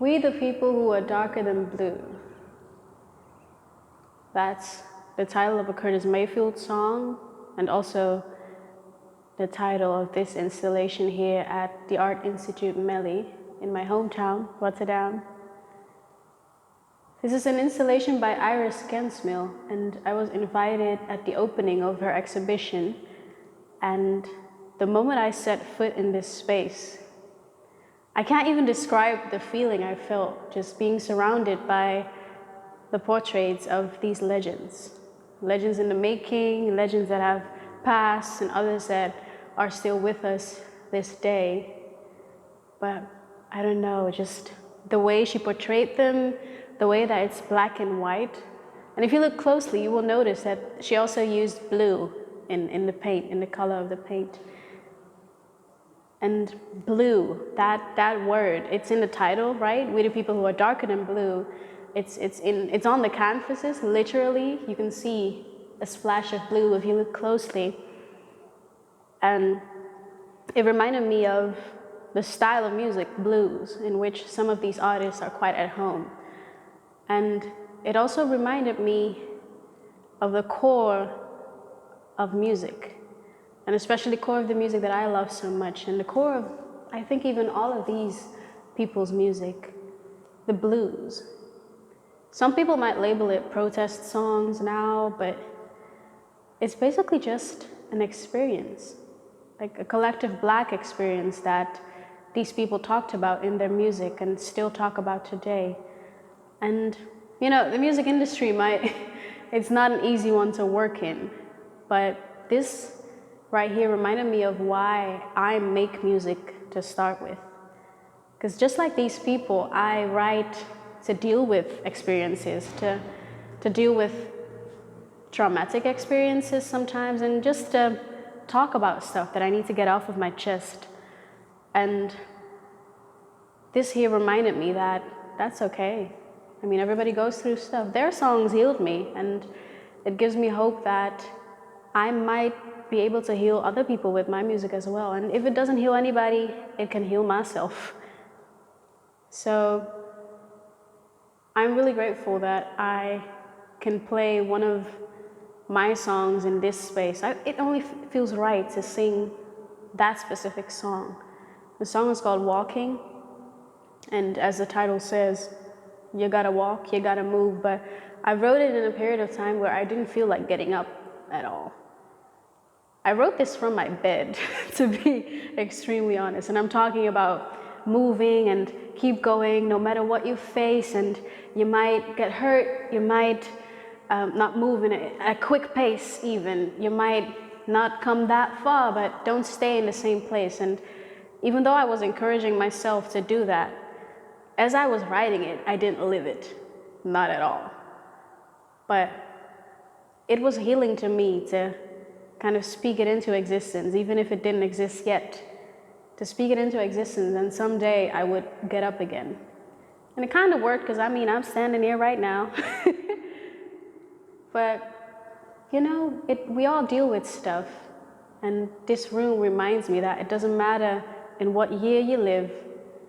We the people who are darker than blue. That's the title of a Curtis Mayfield song, and also the title of this installation here at the Art Institute Melly in my hometown, Rotterdam. This is an installation by Iris Kensmil, and I was invited at the opening of her exhibition. And the moment I set foot in this space, I can't even describe the feeling I felt just being surrounded by the portraits of these legends. Legends in the making, legends that have passed, and others that are still with us this day. But I don't know, just the way she portrayed them, the way that it's black and white. And if you look closely, you will notice that she also used blue in the paint, in the color of the paint. And blue, that word, it's in the title, right? We the people who are darker than blue. It's on the canvases, literally. You can see a splash of blue if you look closely. And it reminded me of the style of music, blues, in which some of these artists are quite at home. And it also reminded me of the core of music, and especially the core of the music that I love so much, and the core of, I think, even all of these people's music, the blues. Some people might label it protest songs now, but it's basically just an experience, like a collective Black experience that these people talked about in their music and still talk about today. And, you know, the music industry it's not an easy one to work in, but this right here reminded me of why I make music to start with. Because just like these people, I write to deal with experiences, to deal with traumatic experiences sometimes, and just to talk about stuff that I need to get off of my chest. And this here reminded me that that's okay. I mean, everybody goes through stuff. Their songs healed me, and it gives me hope that I might be able to heal other people with my music as well. And if it doesn't heal anybody, it can heal myself. So I'm really grateful that I can play one of my songs in this space. It only feels right to sing that specific song. The song is called Walking, and as the title says, you gotta walk, you gotta move, but I wrote it in a period of time where I didn't feel like getting up at all. I wrote this from my bed, to be extremely honest, and I'm talking about moving and keep going no matter what you face, and you might get hurt, you might not move in a quick pace even, you might not come that far, but don't stay in the same place. And even though I was encouraging myself to do that, as I was writing it, I didn't live it, not at all. But it was healing to me to kind of speak it into existence, even if it didn't exist yet, to speak it into existence, and someday I would get up again. And it kind of worked, because I mean, I'm standing here right now. But, you know, we all deal with stuff, and this room reminds me that it doesn't matter in what year you live,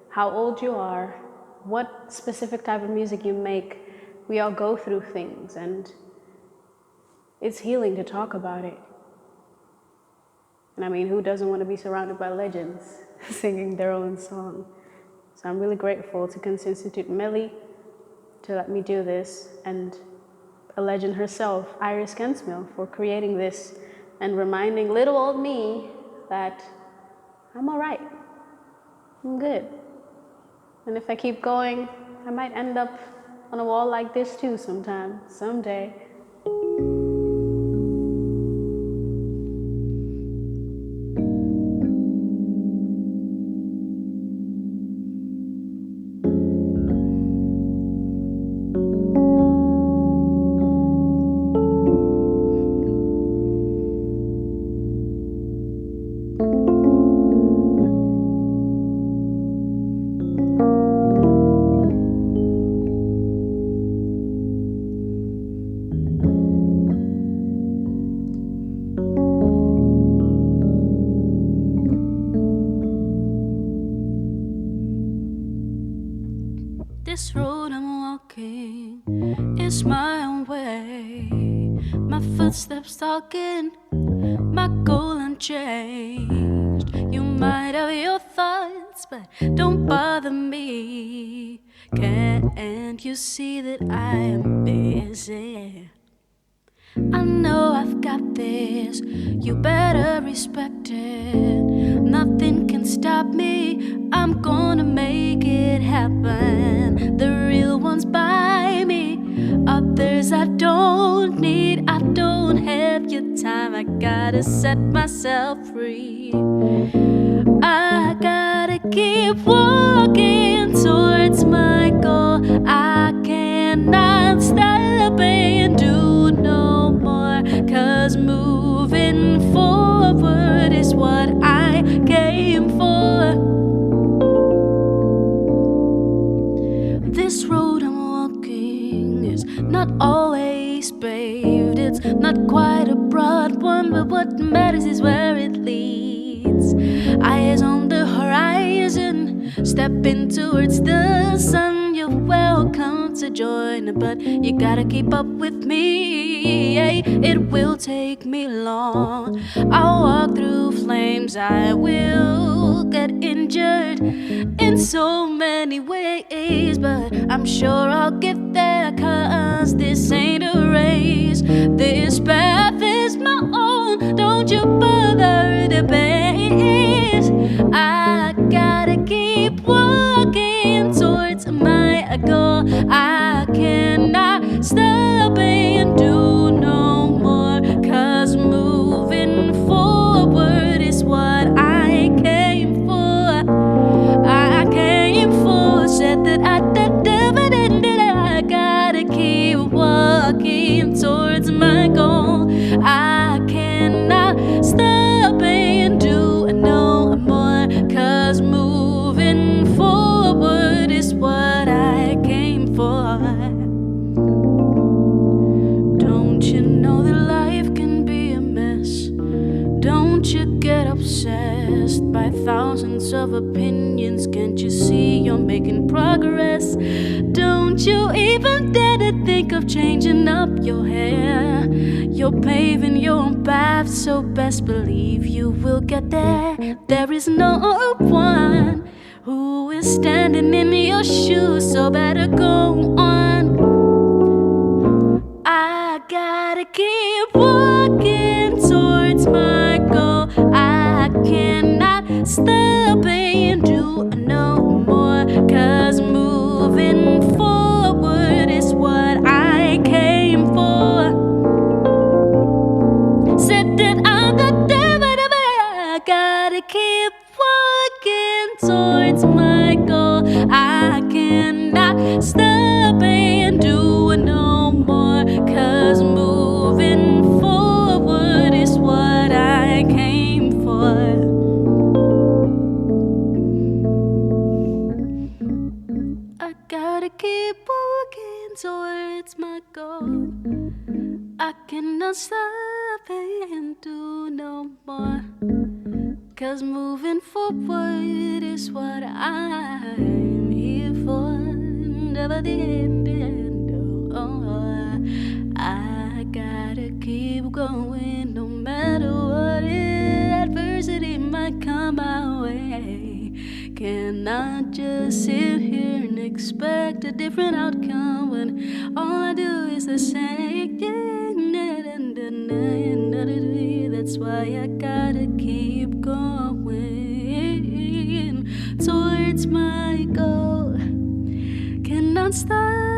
how old you are, what specific type of music you make, we all go through things, and it's healing to talk about it. And I mean, who doesn't want to be surrounded by legends singing their own song? So I'm really grateful to Kunstinstituut Melly to let me do this, and a legend herself, Iris Kensmil, for creating this and reminding little old me that I'm all right, I'm good. And if I keep going, I might end up on a wall like this too someday. This road I'm walking is my own way. My footsteps talking, my goal unchanged. You might have your thoughts, but don't bother me. Can't you see that I am busy? I know I've got this, you better respect it. Nothing can stop me, I'm gonna make it happen. The real ones by me, others I don't need. I don't have your time, I gotta set myself free. I gotta keep walking towards my goal. I cannot stop and do no more, 'cause moving forward is what I came for. This road I'm walking is not always paved. It's not quite a broad one, but what matters is where it leads. Eyes on the horizon, stepping towards the sun. You're welcome to join, but you gotta keep up with me. It will take me long. I'll walk through flames, I will get injured in so many ways, but I'm sure I'll get there, 'cause this ain't a race. This path is my own, don't you bother the pace. I gotta keep walking towards my goal. I cannot stop and do no more, 'cause moving forward is what I came for. I came for, said that I gotta keep walking towards my goal. I cannot stop and do no more, 'cause moving forward is what I came for. Don't you know that life can be a mess? Don't you get obsessed by thousands of opinions? Can't you see you're making progress? Don't you even dare to think of changing up your hair? You're paving your own path, so best believe you will get there. There is no one who is standing in your shoes, so better go on. I gotta keep walking towards my goal. I cannot stop and do no more, 'cause moving forward is what I came for. Said that I gotta keep walking towards my goal. I cannot stop and do no more, 'cause moving forward is what I came for. I gotta keep walking towards my goal. I cannot stop and do no more, 'cause moving forward is what I'm here for. Never the end. Oh, I gotta keep going no matter what adversity might come my way. Cannot just sit here and expect a different outcome when all I do is the same. That's why I gotta keep going towards my goal. Cannot stop